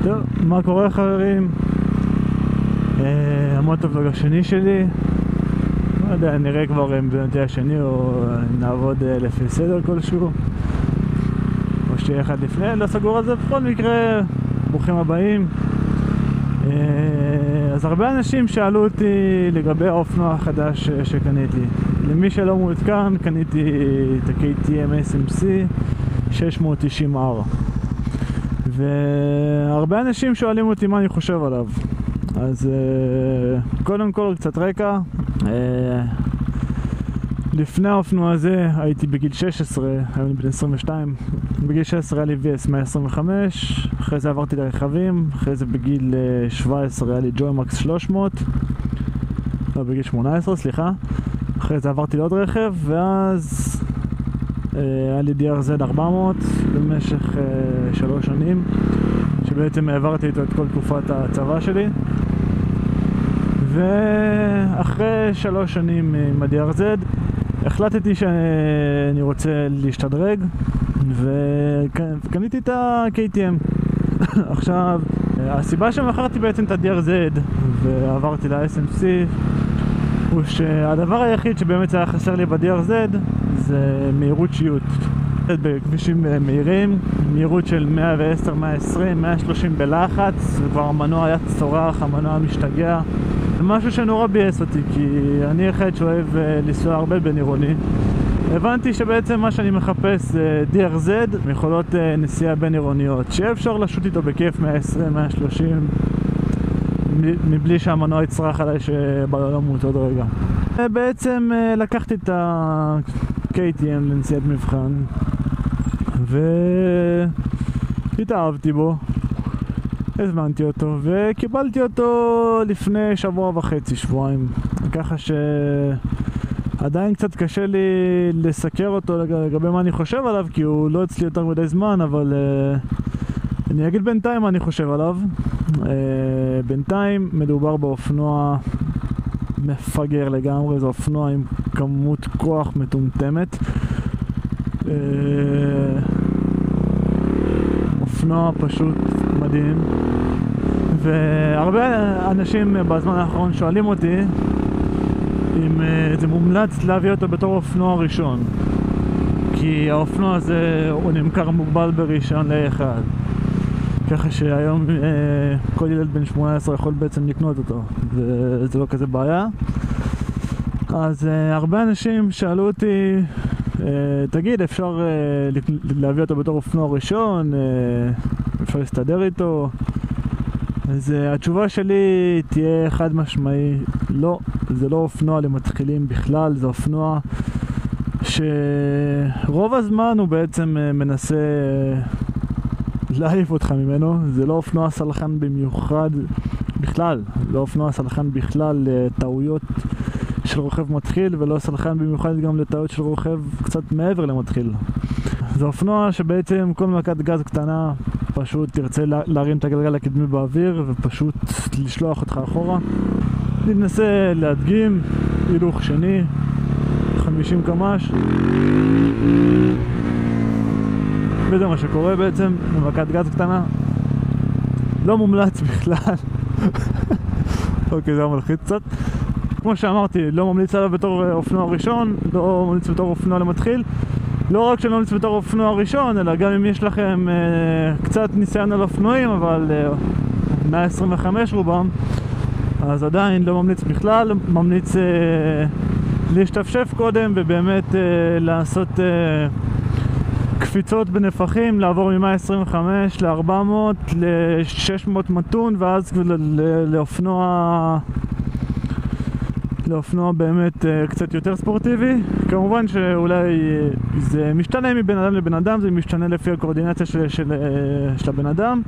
טוב, מה קורה חברים? המוטובלוג השני שלי, לא יודע, נראה כבר בנתי השני או נעבוד לפי סדר כלשהו או שיהיה אחד לפני, לא סגור על זה. בכל מקרה, ברוכים הבאים. אז הרבה אנשים שאלו אותי לגבי האופנוע החדש שקניתי. למי שלא מעודכן, קניתי את ה-KTM SMC 690R, והרבה אנשים שואלים אותי מה אני חושב עליו. אז קודם כל קצת רקע. לפני האופנוע הזה הייתי בגיל 16, היום אני בן 22. בגיל 16 היה לי VS 125, אחרי זה עברתי לרכבים, אחרי זה בגיל 17 היה לי ג'וימקס 300, לא, בגיל 18 סליחה, אחרי זה עברתי לעוד רכב, ואז היה לי DRZ 400 במשך 3 שנים, שבעצם העברתי איתו את כל תקופת הצבא שלי. ואחרי 3 שנים עם ה-DRZ החלטתי שאני רוצה להשתדרג וקניתי את ה-KTM. עכשיו, הסיבה שמכרתי בעצם את ה-DRZ ועברתי ל-SMC הוא שהדבר היחיד שבאמת היה חסר לי ב-DRZ זה מהירות שיוט. בכבישים מהירים, מהירות של 110, 120, 130 בלחץ, וכבר המנוע היה צורח, המנוע משתגע. זה משהו שנורא בייס אותי, כי אני אחד שאוהב לנסוע הרבה בין עירוני. הבנתי שבעצם מה שאני מחפש זה DRZ, יכולות נסיעה בין עירוניות, שיהיה אפשר לשוט איתו בכיף 120, 130, מבלי שהמנוע יצרח עליי שבא למות עוד רגע. בעצם לקחתי את ה-KTM לנסיעת מבחן, והתאהבתי בו, הזמנתי אותו, וקיבלתי אותו לפני שבוע וחצי, שבועיים. ככה שעדיין קצת קשה לי לסקר אותו לגבי מה אני חושב עליו, כי הוא לא אצלי יותר מדי זמן, אבל אני אגיד בינתיים מה אני חושב עליו. בינתיים מדובר באופנוע מפגר לגמרי, זה אופנוע עם כמות כוח מטומטמת. אופנוע פשוט מדהים, והרבה אנשים בזמן האחרון שואלים אותי אם זה מומלץ להביא אותו בתור אופנוע ראשון, כי האופנוע הזה הוא נמכר מוגבל ברישיון ל1, ככה שהיום כל ילד בן 18 יכול בעצם לקנות אותו, וזה לא כזה בעיה. אז הרבה אנשים שאלו אותי, תגיד, אפשר להביא אותו בתור אופנוע ראשון? אפשר להסתדר איתו? אז התשובה שלי תהיה חד משמעי, לא, זה לא אופנוע למתחילים בכלל, זה אופנוע שרוב הזמן הוא בעצם מנסה להעיף אותך ממנו. זה לא אופנוע סלחן במיוחד בכלל, לא אופנוע סלחן בכלל לטעויות של רוכב מתחיל, ולא סלחן במיוחד גם לטעויות של רוכב קצת מעבר למתחיל. זה אופנוע שבעצם כל מכת גז קטנה פשוט תרצה להרים את הגלגל הקדמי באוויר ופשוט לשלוח אותך אחורה. ננסה להדגים הילוך שני 50 קמ"ש, וזה מה שקורה בעצם במכת גז קטנה. לא מומלץ בכלל. אוקיי, זה היה מלחיץ קצת. כמו שאמרתי, לא ממליץ עליו בתור אופנוע ראשון, לא ממליץ בתור אופנוע למתחיל. לא רק שלא ממליץ בתור אופנוע ראשון, אלא גם אם יש לכם קצת ניסיון על אופנועים, אבל 125 רובם, אז עדיין לא ממליץ בכלל. ממליץ להשתפשף קודם ובאמת לעשות קפיצות בנפחים, לעבור מ-125 ל-400 ל-600 מתון, ואז לאופנוע באמת קצת יותר ספורטיבי. כמובן שאולי זה משתנה מבן אדם לבן אדם, זה משתנה לפי הקואורדינציה של הבן אדם.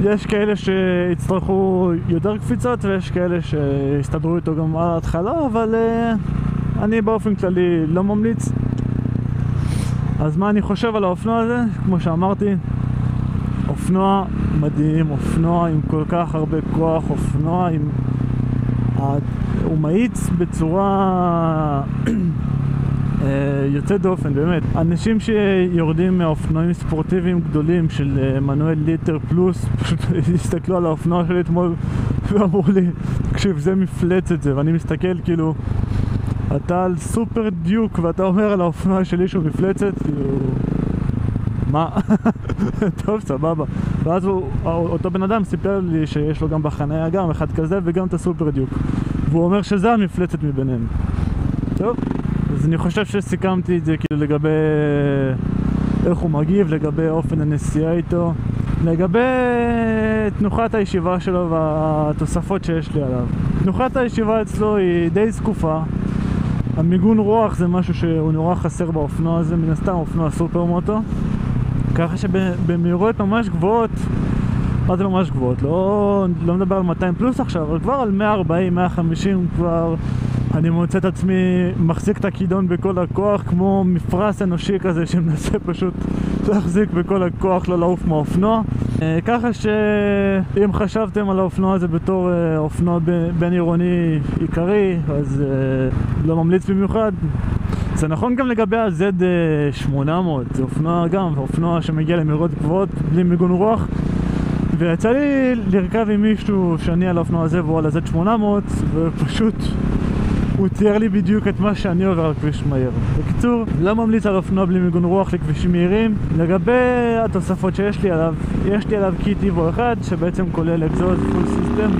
יש כאלה שיצטרכו יותר קפיצות ויש כאלה שיסתדרו איתו גם על ההתחלה, אבל אני באופן כללי לא ממליץ. אז מה אני חושב על האופנוע הזה? כמו שאמרתי, אופנוע מדהים, אופנוע עם כל כך הרבה כוח, אופנוע עם... הוא מאיץ בצורה יוצא דופן, באמת. אנשים שיורדים מהאופנועים ספורטיביים גדולים של מנועי ליטר פלוס, פשוט הסתכלו על האופנוע שלי אתמול ואמרו לי, תקשיב, זה מפלצת זה, ואני מסתכל כאילו, אתה על סופר דיוק ואתה אומר על האופנוע שלי שהוא מפלצת, כאילו, מה? טוב, סבבה. ואז אותו בן אדם סיפר לי שיש לו גם בחניה גם אחד כזה וגם את הסופר דיוק, והוא אומר שזה המפלצת מביניהם. טוב, אז אני חושב שסיכמתי את זה כאילו לגבי איך הוא מגיב, לגבי אופן הנסיעה איתו, לגבי תנוחת הישיבה שלו והתוספות שיש לי עליו. תנוחת הישיבה אצלו היא די זקופה. המיגון רוח זה משהו שהוא נורא חסר באופנוע הזה, מן הסתם אופנוע סופר מוטו, ככה שבמהירויות ממש גבוהות, מה זה ממש גבוהות? לא מדבר על 200 פלוס עכשיו, אבל כבר על 140, 150 כבר אני מוצא את עצמי מחזיק את הכידון בכל הכוח, כמו מפרס אנושי כזה שמנסה פשוט להחזיק בכל הכוח, לא לעוף מהאופנוע. ככה שאם חשבתם על האופנוע הזה בתור אופנוע בין עירוני עיקרי, אז לא ממליץ במיוחד. זה נכון גם לגבי ה-Z800, זה אופנוע שמגיע למהירות גבוהות בלי מיגון רוח, ויצא לי לרכב עם מישהו שאני על האופנוע הזה והוא על ה-Z800, ופשוט הוא צייר לי בדיוק את מה שאני עובר על כביש מהיר. בקיצור, לא ממליץ על אופנוע בלי מיגון רוח לכבישים מהירים. לגבי התוספות שיש לי עליו, יש לי עליו קיט איבו אחד שבעצם כולל אקזוז פול סיסטם.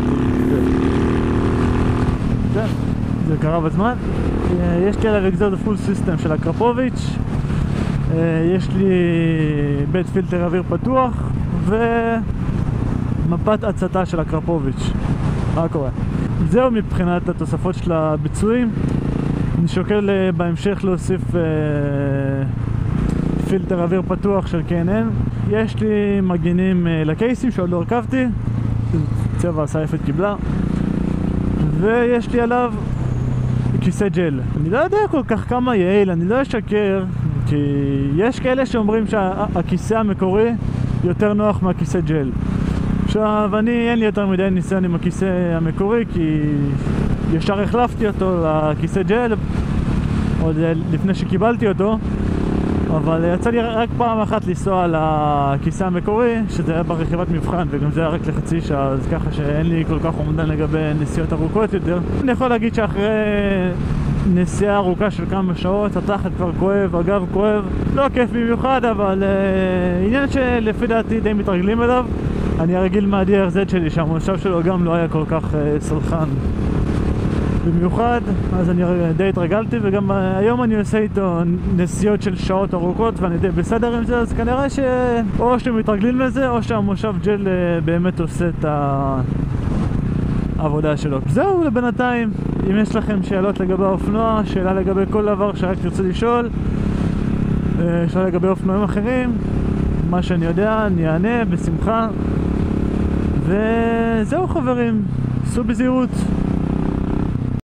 זה קרה בזמן. יש לי עליו אקזוז פול סיסטם של הקרפוביץ', יש לי בית פילטר אוויר פתוח ומפת הצתה של הקרפוביץ'. מה קורה? זהו מבחינת התוספות של הביצועים. אני שוקל בהמשך להוסיף פילטר אוויר פתוח של K&N. יש לי מגינים לקייסים שעוד לא הרכבתי, צבע הסייפת קיבלה, ויש לי עליו כיסא ג'ל. אני לא יודע כל כך כמה יעיל, אני לא אשקר, כי יש כאלה שאומרים שהכיסא המקורי יותר נוח מהכיסא ג'ל. עכשיו, אין לי יותר מדי ניסיון עם הכיסא המקורי, כי ישר החלפתי אותו לכיסא ג'ל עוד לפני שקיבלתי אותו, אבל יצא לי רק פעם אחת לנסוע על הכיסא המקורי, שזה היה ברכיבת מבחן, וגם זה היה רק לחצי שעה, אז ככה שאין לי כל כך אומדן לגבי נסיעות ארוכות יותר. אני יכול להגיד שאחרי נסיעה ארוכה של כמה שעות, התחת כבר כואב, הגב כואב, לא כיף במיוחד, אבל עניין שלפי דעתי די מתרגלים אליו. אני הרגיל מה-DRZ שלי, שהמושב שלו גם לא היה כל כך סלחן במיוחד, אז אני די התרגלתי, וגם היום אני עושה איתו נסיעות של שעות ארוכות ואני די בסדר עם זה, אז כנראה או שמתרגלים לזה או שהמושב ג'ל באמת עושה את העבודה שלו. זהו לבינתיים. אם יש לכם שאלות לגבי האופנוע, שאלה לגבי כל דבר שרק תרצו לשאול, שאלה לגבי אופנועים אחרים, מה שאני יודע אני אענה בשמחה. וזהו חברים, סעו בזהירות.